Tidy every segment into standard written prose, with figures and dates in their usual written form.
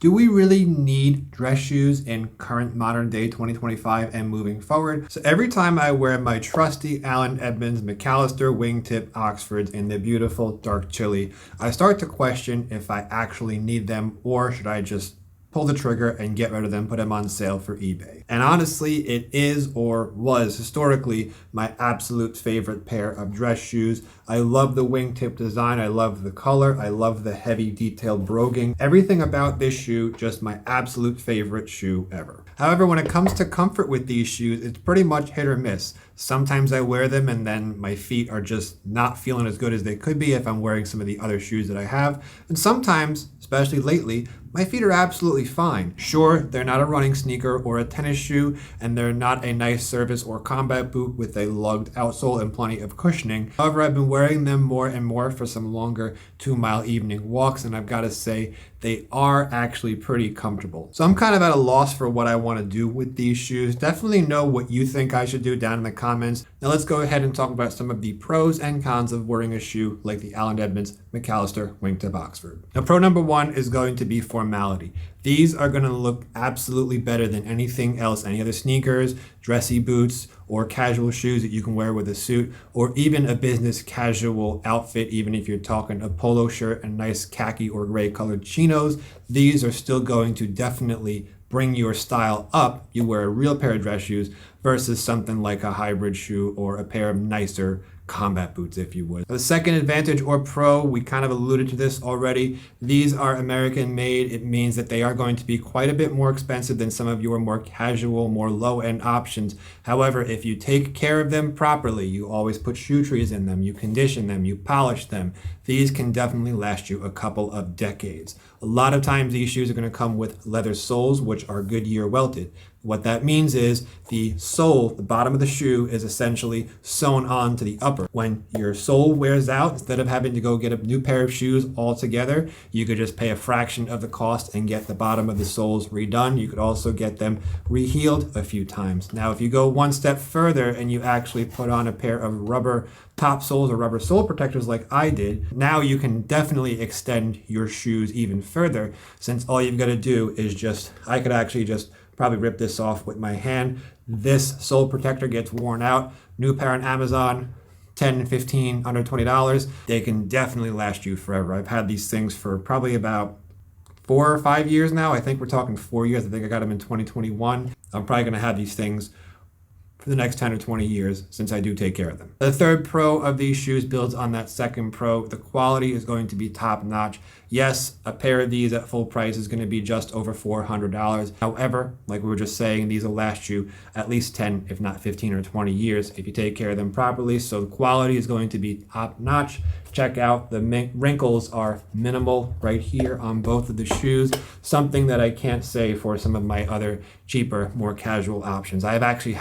Do we really need dress shoes in current modern day 2025 and moving forward? So every time I wear my trusty Allen Edmonds McAllister wingtip Oxfords in the beautiful dark chili, I start to question if I actually need them or should I just pull the trigger and get rid of them, put them on sale for eBay. And honestly, it is or was historically my absolute favorite pair of dress shoes. I love the wingtip design. I love the color. I love the heavy detailed broguing. Everything about this shoe, just my absolute favorite shoe ever. However, when it comes to comfort with these shoes, it's pretty much hit or miss. Sometimes I wear them and then my feet are just not feeling as good as they could be if I'm wearing some of the other shoes that I have. And sometimes, especially lately, my feet are absolutely fine. Sure, they're not a running sneaker or a tennis shoe, and they're not a nice service or combat boot with a lugged outsole and plenty of cushioning. However, I've been wearing them more and more for some longer 2-mile evening walks, and I've got to say, they are actually pretty comfortable. So I'm kind of at a loss for what I want to do with these shoes. Definitely know what you think I should do down in the comments. Now let's go ahead and talk about some of the pros and cons of wearing a shoe like the Allen Edmonds McAllister Wingtip Oxford. Now pro number one is going to be formality. These are going to look absolutely better than anything else, any other sneakers, dressy boots, or casual shoes that you can wear with a suit, or even a business casual outfit, even if you're talking a polo shirt and nice khaki or gray colored chinos. These are still going to definitely bring your style up. You wear a real pair of dress shoes versus something like a hybrid shoe or a pair of nicer combat boots, if you would. The second advantage or pro, we kind of alluded to this already. These are American made. It means that they are going to be quite a bit more expensive than some of your more casual, more low-end options. However, if you take care of them properly, you always put shoe trees in them, you condition them, you polish them, these can definitely last you a couple of decades. A lot of times these shoes are going to come with leather soles, which are Goodyear welted. What that means is the sole, the bottom of the shoe, is essentially sewn on to the upper. When your sole wears out, instead of having to go get a new pair of shoes altogether, you could just pay a fraction of the cost and get the bottom of the soles redone. You could also get them rehealed a few times. Now, if you go one step further and you actually put on a pair of rubber top soles or rubber sole protectors like I did, now you can definitely extend your shoes even further, since all you've got to do is I could actually just probably rip this off with my hand. This sole protector gets worn out. New pair on Amazon, 10, 15, under $20. They can definitely last you forever. I've had these things for probably about 4 or 5 years now. I think we're talking 4 years. I think I got them in 2021. I'm probably going to have these things for the next 10 or 20 years since I do take care of them. The third pro of these shoes builds on that second pro. The quality is going to be top notch. Yes, a pair of these at full price is going to be just over $400. However, like we were just saying, these will last you at least 10, if not 15 or 20 years if you take care of them properly. So the quality is going to be top notch. Check out the wrinkles are minimal right here on both of the shoes, something that I can't say for some of my other cheaper, more casual options. I've actually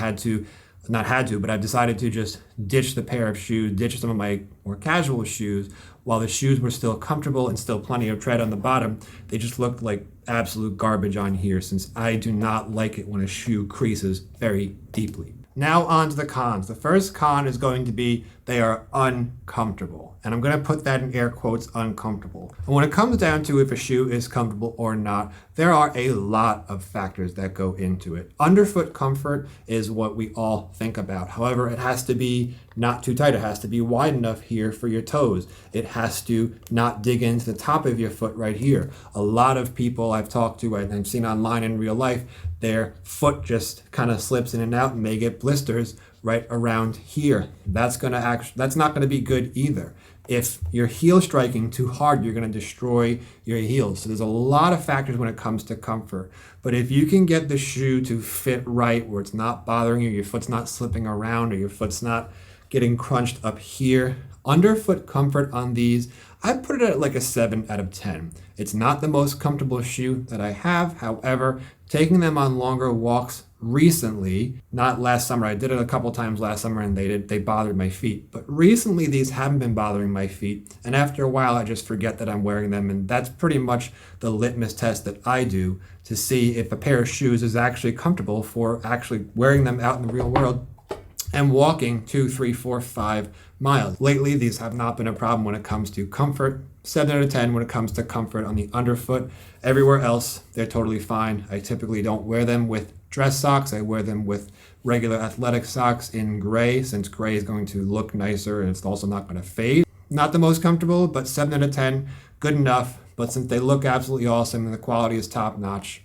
but I've decided to just ditch the pair of shoes, ditch some of my more casual shoes. While the shoes were still comfortable and still plenty of tread on the bottom, they just looked like absolute garbage on here, since I do not like it when a shoe creases very deeply. Now on to the cons. The first con is going to be they are uncomfortable. And I'm going to put that in air quotes, uncomfortable. And when it comes down to if a shoe is comfortable or not, there are a lot of factors that go into it. Underfoot comfort is what we all think about. However, it has to be not too tight. It has to be wide enough here for your toes. It has to not dig into the top of your foot right here. A lot of people I've talked to and I've seen online in real life, their foot just kind of slips in and out and they get blisters right around here. That's not going to be good either. If you're heel striking too hard, you're going to destroy your heels. So there's a lot of factors when it comes to comfort. But if you can get the shoe to fit right, where it's not bothering you, your foot's not slipping around, or your foot's not getting crunched up here, underfoot comfort on these, I put it at like a 7 out of 10. It's not the most comfortable shoe that I have. However, taking them on longer walks recently, not last summer, I did it a couple times last summer and they bothered my feet. But recently these haven't been bothering my feet. And after a while, I just forget that I'm wearing them. And that's pretty much the litmus test that I do to see if a pair of shoes is actually comfortable for actually wearing them out in the real world and walking 2, 3, 4, 5 miles. Lately, these have not been a problem when it comes to comfort. 7 out of 10 when it comes to comfort on the underfoot. Everywhere else, they're totally fine. I typically don't wear them with dress socks. I wear them with regular athletic socks in gray, since gray is going to look nicer and it's also not going to fade. Not the most comfortable, but 7 out of 10, good enough. But since they look absolutely awesome and the quality is top notch,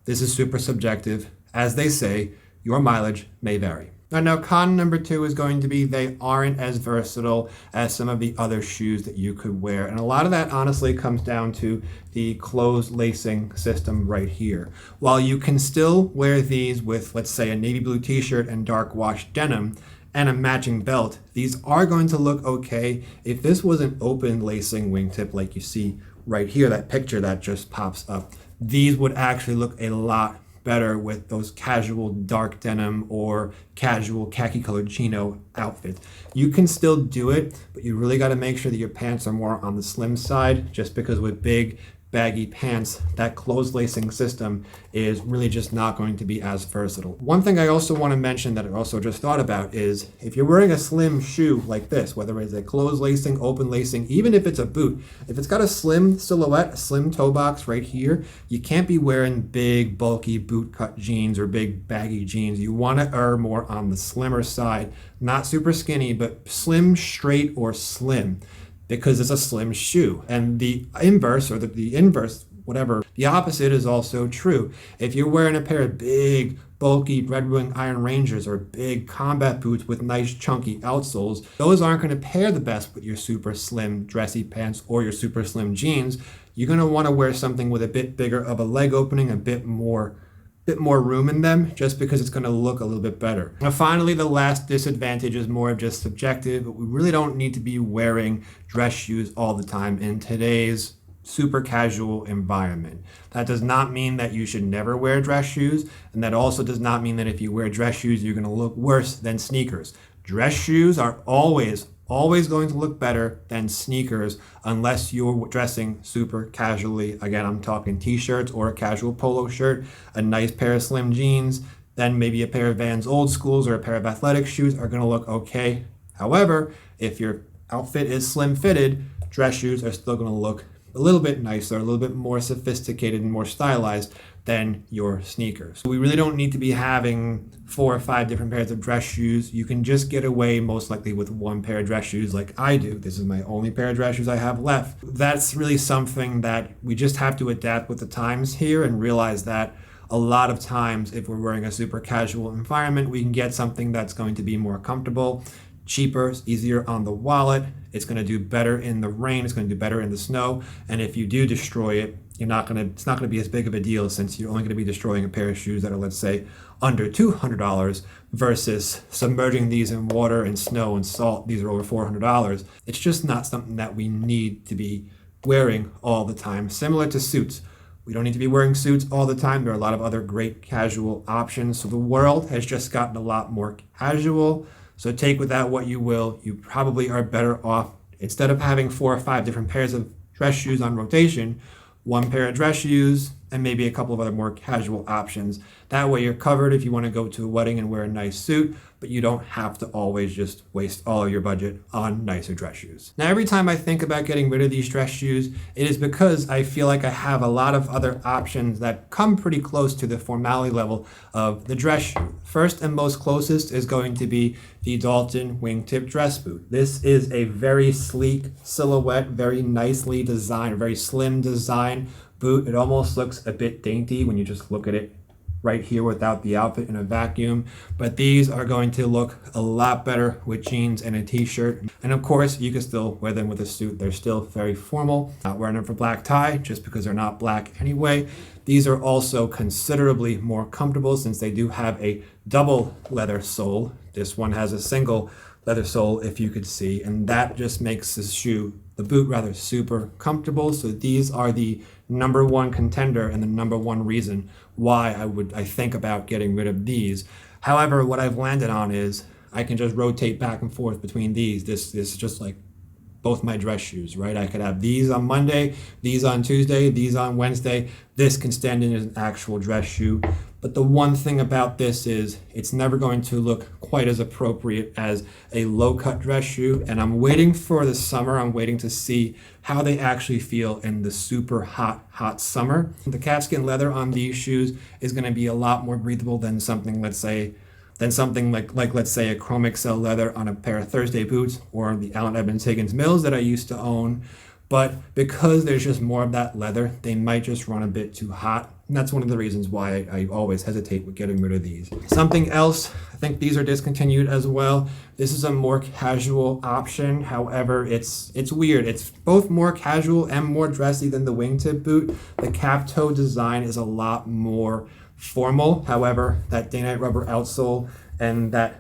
this is super subjective. As they say, your mileage may vary. Now, con number 2 is going to be they aren't as versatile as some of the other shoes that you could wear. And a lot of that honestly comes down to the closed lacing system right here. While you can still wear these with, let's say, a navy blue t-shirt and dark wash denim and a matching belt, these are going to look okay. If this was an open lacing wingtip like you see right here, that picture that just pops up, these would actually look a lot better with those casual dark denim or casual khaki colored chino outfits. You can still do it, but you really got to make sure that your pants are more on the slim side, just because with big baggy pants, that closed lacing system is really just not going to be as versatile. One thing I also want to mention that I also just thought about is if you're wearing a slim shoe like this, whether it's a closed lacing, open lacing, even if it's a boot, if it's got a slim silhouette, a slim toe box right here, you can't be wearing big bulky boot cut jeans or big baggy jeans. You want to err more on the slimmer side, not super skinny, but slim, straight, or slim, because it's a slim shoe. And the inverse, or the inverse, whatever, the opposite is also true. If you're wearing a pair of big, bulky Red Wing Iron Rangers or big combat boots with nice chunky outsoles, those aren't going to pair the best with your super slim dressy pants or your super slim jeans. You're going to want to wear something with a bit bigger of a leg opening, a bit more room in them, just because it's going to look a little bit better. Now, finally, the last disadvantage is more of just subjective, but we really don't need to be wearing dress shoes all the time in today's super casual environment. That does not mean that you should never wear dress shoes, and that also does not mean that if you wear dress shoes, you're going to look worse than sneakers. Dress shoes are always going to look better than sneakers unless you're dressing super casually. Again, I'm talking t-shirts or a casual polo shirt, a nice pair of slim jeans, then maybe a pair of Vans Old Schools or a pair of athletic shoes are going to look okay. However, if your outfit is slim fitted, dress shoes are still going to look a little bit nicer, a little bit more sophisticated and more stylized than your sneakers. We really don't need to be having 4 or 5 different pairs of dress shoes. You can just get away most likely with one pair of dress shoes like I do. This is my only pair of dress shoes I have left. That's really something that we just have to adapt with the times here and realize that a lot of times if we're wearing a super casual environment, we can get something that's going to be more comfortable, cheaper, easier on the wallet. It's going to do better in the rain. It's going to do better in the snow. And if you do destroy it, it's not going to be as big of a deal, since you're only going to be destroying a pair of shoes that are, let's say, under $200 versus submerging these in water and snow and salt. These are over $400. It's just not something that we need to be wearing all the time. Similar to suits. We don't need to be wearing suits all the time. There are a lot of other great casual options. So the world has just gotten a lot more casual. So take with that what you will. You probably are better off, instead of having 4 or 5 different pairs of dress shoes on rotation, one pair of dress shoes and maybe a couple of other more casual options. That way you're covered if you want to go to a wedding and wear a nice suit, but you don't have to always just waste all of your budget on nicer dress shoes. Now, every time I think about getting rid of these dress shoes, it is because I feel like I have a lot of other options that come pretty close to the formality level of the dress shoe. First and most closest is going to be the Dalton wingtip dress boot. This is a very sleek silhouette, very nicely designed, very slim design boot. It almost looks a bit dainty when you just look at it right here without the outfit in a vacuum, but these are going to look a lot better with jeans and a t-shirt. And of course, you can still wear them with a suit. They're still very formal. Not wearing them for black tie just because they're not black anyway. These are also considerably more comfortable since they do have a double leather sole. This one has a single leather sole, if you could see, and that just makes the boot rather super comfortable. So these are the number one contender and the number one reason why I think about getting rid of these. However, what I've landed on is I can just rotate back and forth between these. This is just like both my dress shoes, right? I could have these on Monday, these on Tuesday, these on Wednesday. This can stand in as an actual dress shoe. But the one thing about this is it's never going to look quite as appropriate as a low-cut dress shoe. And I'm waiting for the summer. I'm waiting to see how they actually feel in the super hot summer. The calfskin leather on these shoes is going to be a lot more breathable than something, let's say, let's say a Chrome Excel leather on a pair of Thursday boots or the Allen Edmonds Higgins Mills that I used to own. But because there's just more of that leather, they might just run a bit too hot. And that's one of the reasons why I always hesitate with getting rid of these. Something else, I think these are discontinued as well. This is a more casual option. However, it's weird. It's both more casual and more dressy than the wingtip boot. The cap toe design is a lot more formal. However, that day-night rubber outsole and that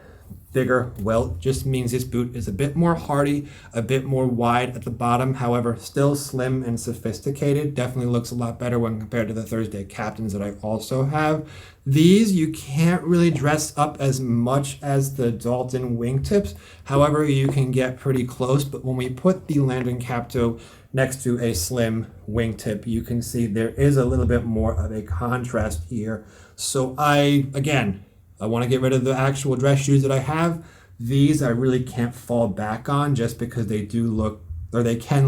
bigger welt just means this boot is a bit more hardy, a bit more wide at the bottom. However, still slim and sophisticated. Definitely looks a lot better when compared to the Thursday Captains that I also have. These you can't really dress up as much as the Dalton wingtips. However, you can get pretty close. But when we put the Landon cap toe next to a slim wingtip, you can see there is a little bit more of a contrast here. So I want to get rid of the actual dress shoes that I have. These I really can't fall back on just because they can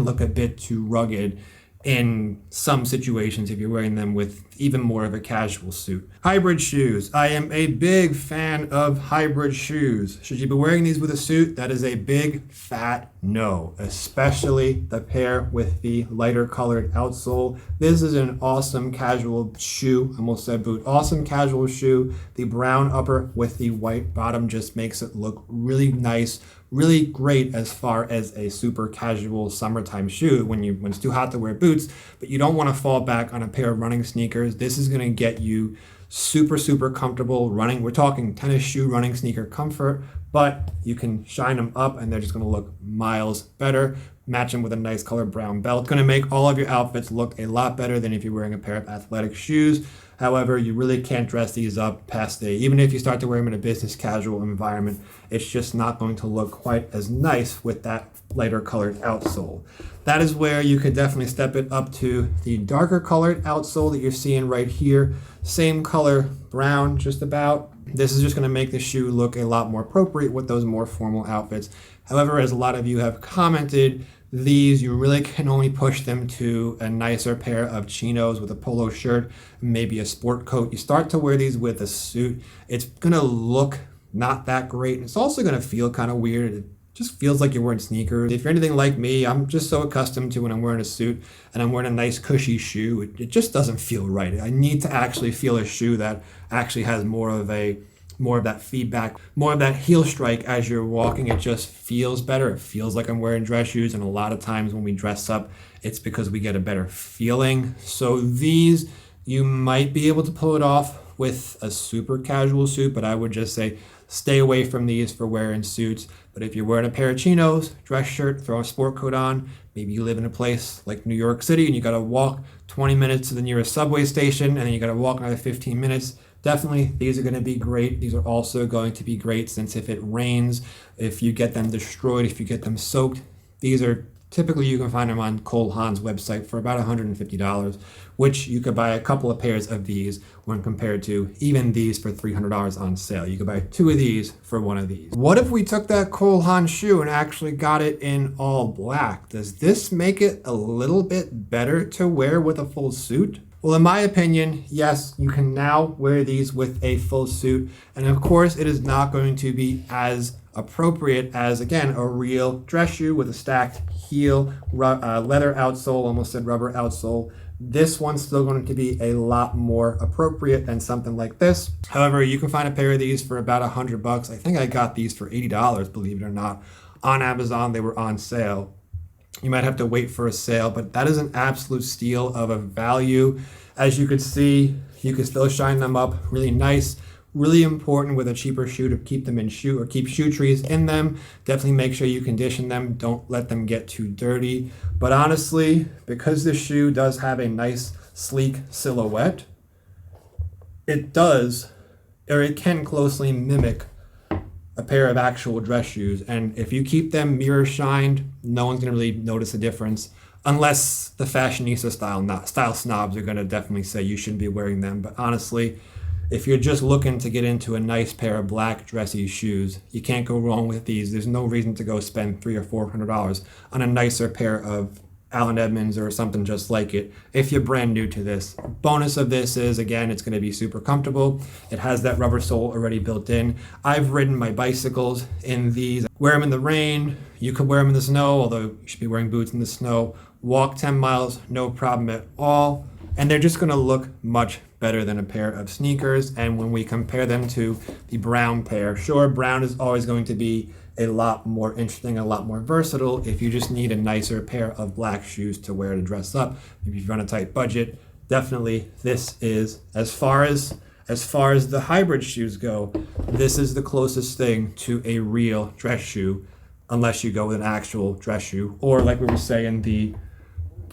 look a bit too rugged in some situations if you're wearing them with even more of a casual suit. Hybrid shoes. I am a big fan of hybrid shoes. Should you be wearing these with a suit? That is a big fat no, especially the pair with the lighter colored outsole. This is an awesome casual shoe. I almost said boot. Awesome casual shoe. The brown upper with the white bottom just makes it look really nice, really great as far as a super casual summertime shoe when it's too hot to wear boots, but you don't want to fall back on a pair of running sneakers. This is going to get you super comfortable running. We're talking tennis shoe running sneaker comfort, but you can shine them up and they're just going to look miles better. Match them with a nice colored brown belt. It's going to make all of your outfits look a lot better than if you're wearing a pair of athletic shoes. However, you really can't dress these up past even if you start to wear them in a business casual environment, it's just not going to look quite as nice with that lighter colored outsole. That is where you could definitely step it up to the darker colored outsole that you're seeing right here. Same color, brown just about. This is just going to make the shoe look a lot more appropriate with those more formal outfits. However, as a lot of you have commented, these you really can only push them to a nicer pair of chinos with a polo shirt, maybe a sport coat. You start to wear these with a suit, it's gonna look not that great. It's also gonna feel kind of weird. It just feels like you're wearing sneakers. If you're anything like me, I'm just so accustomed to when I'm wearing a suit and I'm wearing a nice cushy shoe, it just doesn't feel right. I need to actually feel a shoe that actually has more of that feedback, more of that heel strike as you're walking. It just feels better. It feels like I'm wearing dress shoes, and a lot of times when we dress up, it's because we get a better feeling. So these, you might be able to pull it off with a super casual suit, but I would just say stay away from these for wearing suits. But if you're wearing a pair of chinos, dress shirt, throw a sport coat on, maybe you live in a place like New York City and you gotta walk 20 minutes to the nearest subway station and then you gotta walk another 15 minutes, definitely, these are going to be great. These are also going to be great since if it rains, if you get them destroyed, if you get them soaked, these are typically, you can find them on Cole Haan's website for about $150, which you could buy a couple of pairs of these when compared to even these for $300 on sale. You could buy two of these for one of these. What if we took that Cole Haan shoe and actually got it in all black? Does this make it a little bit better to wear with a full suit? Well, in my opinion, yes, you can now wear these with a full suit. And of course, it is not going to be as appropriate as, again, a real dress shoe with a stacked heel, leather outsole, almost said rubber outsole. This one's still going to be a lot more appropriate than something like this. However, you can find a pair of these for about $100. I think I got these for $80, believe it or not. On Amazon, they were on sale. You might have to wait for a sale, but that is an absolute steal of a value. As you can see, you can still shine them up really nice. Really important with a cheaper shoe to keep them in shoe or keep shoe trees in them. Definitely make sure you condition them. Don't let them get too dirty. But honestly, because this shoe does have a nice sleek silhouette, it can closely mimic a pair of actual dress shoes. And if you keep them mirror shined, no one's going to really notice a difference, unless the fashionista style snobs are going to definitely say you shouldn't be wearing them. But honestly, if you're just looking to get into a nice pair of black dressy shoes, you can't go wrong with these. There's no reason to go spend $300 or $400 on a nicer pair of Allen Edmonds or something just like it if you're brand new to this. Bonus of this is, again, it's going to be super comfortable. It has that rubber sole already built in. I've ridden my bicycles in these. Wear them in the rain. You could wear them in the snow, although you should be wearing boots in the snow. Walk 10 miles, no problem at all. And they're just going to look much better than a pair of sneakers. And when we compare them to the brown pair, sure, brown is always going to be a lot more interesting, a lot more versatile if you just need a nicer pair of black shoes to wear to dress up. If you've run a tight budget, definitely this is, as far as the hybrid shoes go, this is the closest thing to a real dress shoe, unless you go with an actual dress shoe, or like we were saying, the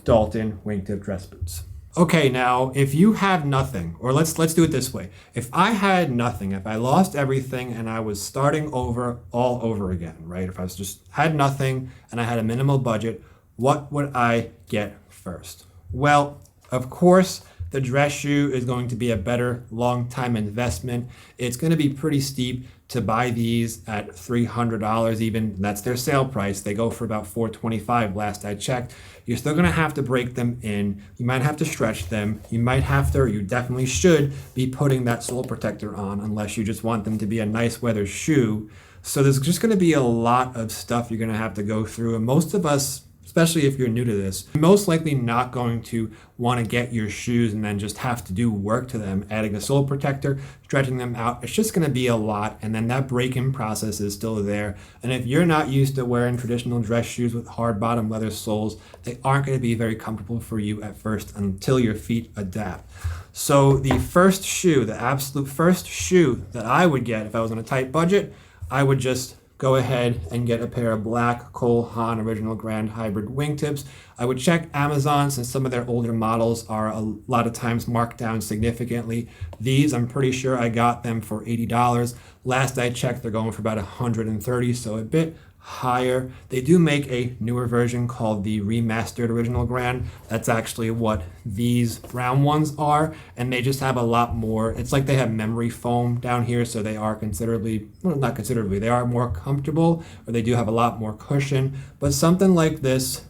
Dalton wingtip dress boots. Okay, now if you have nothing, or let's do it this way. If I had nothing, if I lost everything and I was starting over all over again, right? If I was just had nothing and I had a minimal budget, what would I get first? Well, of course, the dress shoe is going to be a better long-time investment. It's going to be pretty steep to buy these at $300 even. That's their sale price. They go for about $425 last I checked. You're still going to have to break them in. You might have to stretch them. You might have to, or you definitely should, be putting that sole protector on unless you just want them to be a nice weather shoe. So there's just going to be a lot of stuff you're going to have to go through. And most of us, especially if you're new to this, you're most likely not going to want to get your shoes and then just have to do work to them, adding a sole protector, stretching them out. It's just going to be a lot, and then that break-in process is still there. And if you're not used to wearing traditional dress shoes with hard bottom leather soles, they aren't going to be very comfortable for you at first until your feet adapt. So the first shoe, the absolute first shoe that I would get if I was on a tight budget, I would just go ahead and get a pair of black Cole Haan Original Grand Hybrid wingtips. I would check Amazon, since some of their older models are a lot of times marked down significantly. These, I'm pretty sure I got them for $80. Last I checked, they're going for about $130, so a bit higher. They do make a newer version called the Remastered Original Grand. That's actually what these brown ones are, and they just have a lot more. It's like they have memory foam down here, so they are considerably, well, not considerably, they are more comfortable, or they do have a lot more cushion. But something like this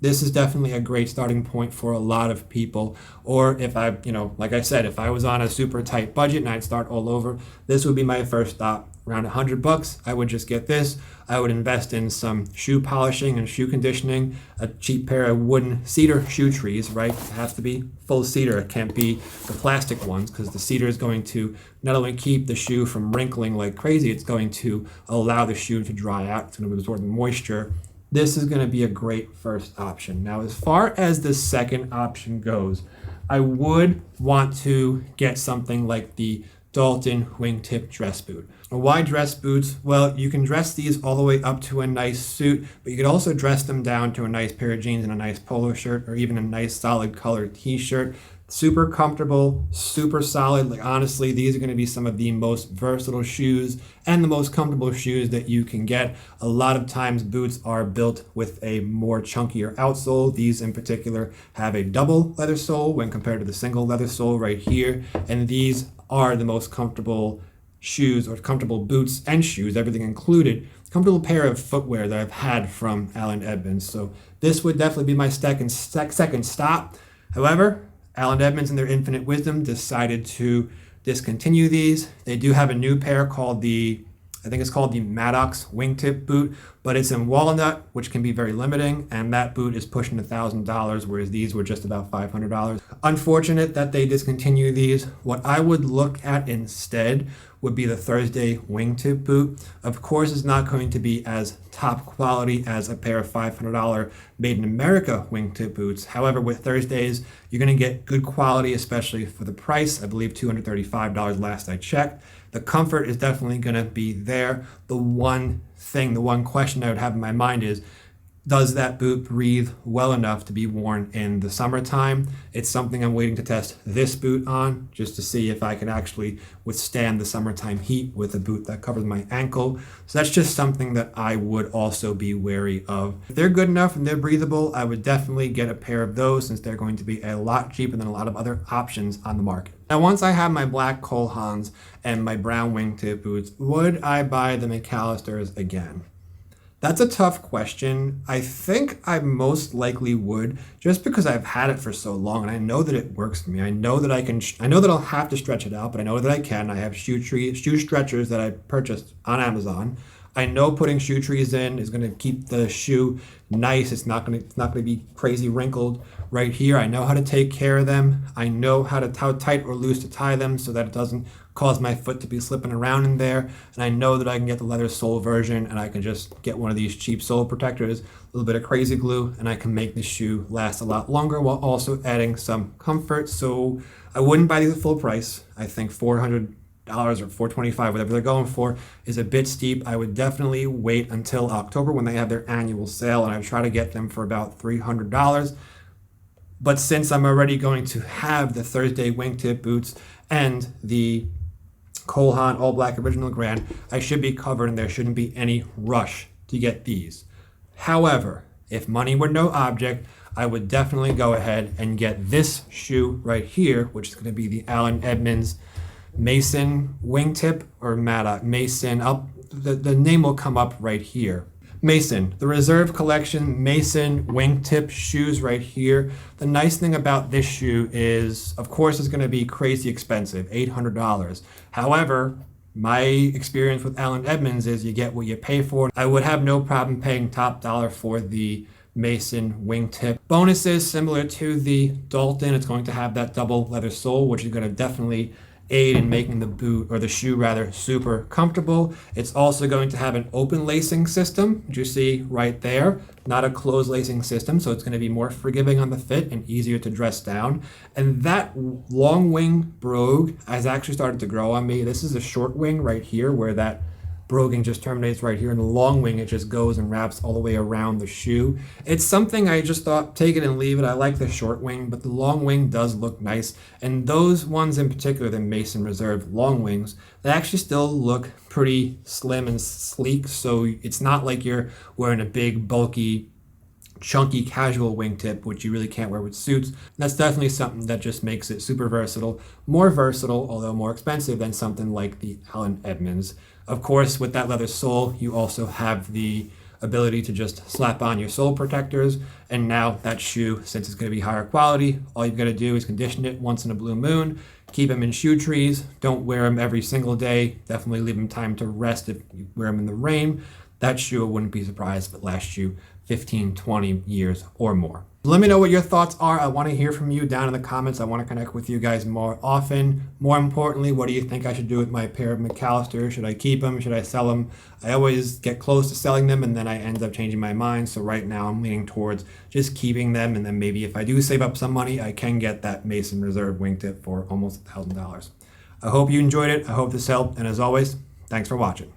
is definitely a great starting point for a lot of people. Or if I, like I said, if I was on a super tight budget and I'd start all over, this would be my first stop. Around $100, I would just get this. I would invest in some shoe polishing and shoe conditioning, a cheap pair of wooden cedar shoe trees, right? It has to be full cedar. It can't be the plastic ones, because the cedar is going to not only keep the shoe from wrinkling like crazy, it's going to allow the shoe to dry out. It's going to absorb the moisture. This is going to be a great first option. Now, as far as the second option goes, I would want to get something like the Dalton wingtip dress boot. Why dress boots? Well, you can dress these all the way up to a nice suit, but you could also dress them down to a nice pair of jeans and a nice polo shirt, or even a nice solid colored t-shirt. Super comfortable, super solid. Like, honestly, these are going to be some of the most versatile shoes and the most comfortable shoes that you can get. A lot of times boots are built with a more chunkier outsole. These in particular have a double leather sole when compared to the single leather sole right here. And these are the most comfortable shoes, or comfortable boots and shoes, everything included, comfortable pair of footwear that I've had from Allen Edmonds. So this would definitely be my second stop. However, Allen Edmonds, in their infinite wisdom, decided to discontinue these. They do have a new pair called the Maddox wingtip boot, but it's in walnut, which can be very limiting, and that boot is pushing $1,000, whereas these were just about $500. Unfortunate that they discontinue these. What I would look at instead would be the Thursday wingtip boot. Of course, it's not going to be as top quality as a pair of $500 made in America wingtip boots. However, with Thursdays, you're going to get good quality, especially for the price. I believe $235 last I checked. The comfort is definitely going to be there. The one question I would have in my mind is, Does that boot breathe well enough to be worn in the summertime? It's something I'm waiting to test this boot on just to see if I can actually withstand the summertime heat with a boot that covers my ankle. So that's just something that I would also be wary of. If they're good enough and they're breathable, I would definitely get a pair of those since they're going to be a lot cheaper than a lot of other options on the market. Now, once I have my black Cole Haans and my brown wingtip boots, would I buy the McAllisters again? That's a tough question. I think I most likely would, just because I've had it for so long and I know that it works for me. I know that I know that I'll have to stretch it out, but I know that I can. I have shoe stretchers that I purchased on Amazon. I know putting shoe trees in is going to keep the shoe nice. It's not going to be crazy wrinkled right here. I know how to take care of them. I know how tight or loose to tie them so that it doesn't cause my foot to be slipping around in there. And I know that I can get the leather sole version, and I can just get one of these cheap sole protectors, a little bit of crazy glue, and I can make the shoe last a lot longer while also adding some comfort. So I wouldn't buy these at full price. I think $400 or $425, whatever they're going for, is a bit steep. I would definitely wait until October when they have their annual sale, and I would try to get them for about $300. But since I'm already going to have the Thursday wingtip boots and the Cole Haan All Black Original Grand, I should be covered and there shouldn't be any rush to get these. However, if money were no object, I would definitely go ahead and get this shoe right here, which is going to be the Allen Edmonds Mason wingtip or Maddox Mason. The name will come up right here. Mason, the Reserve Collection Mason wingtip shoes right here. The nice thing about this shoe is, of course, it's going to be crazy expensive, $800. However, my experience with Allen Edmonds is you get what you pay for. I would have no problem paying top dollar for the Mason wingtip. Bonuses similar to the Dalton. It's going to have that double leather sole, which is going to definitely aid in making the boot, or the shoe rather, super comfortable. It's also going to have an open lacing system, which you see right there, not a closed lacing system, so it's going to be more forgiving on the fit and easier to dress down. And that long wing brogue has actually started to grow on me. This is a short wing right here where that broguing just terminates right here, and the long wing, it just goes and wraps all the way around the shoe. It's something I just thought, take it and leave it. I like the short wing, but the long wing does look nice. And those ones in particular, the Mason Reserve long wings, they actually still look pretty slim and sleek. So it's not like you're wearing a big, bulky, chunky casual wingtip, which you really can't wear with suits. And that's definitely something that just makes it super versatile, although more expensive than something like the Allen Edmonds. Of course, with that leather sole, you also have the ability to just slap on your sole protectors. And now that shoe, since it's going to be higher quality, all you've got to do is condition it once in a blue moon, keep them in shoe trees. Don't wear them every single day. Definitely leave them time to rest if you wear them in the rain. That shoe, I wouldn't be surprised if it lasts you 15, 20 years or more. Let me know what your thoughts are. I want to hear from you down in the comments. I want to connect with you guys more often. More importantly, what do you think I should do with my pair of McAllister? Should I keep them? Should I sell them? I always get close to selling them and then I end up changing my mind. So right now I'm leaning towards just keeping them. And then maybe if I do save up some money, I can get that Mason Reserve wingtip for almost $1,000. I hope you enjoyed it. I hope this helped. And as always, thanks for watching.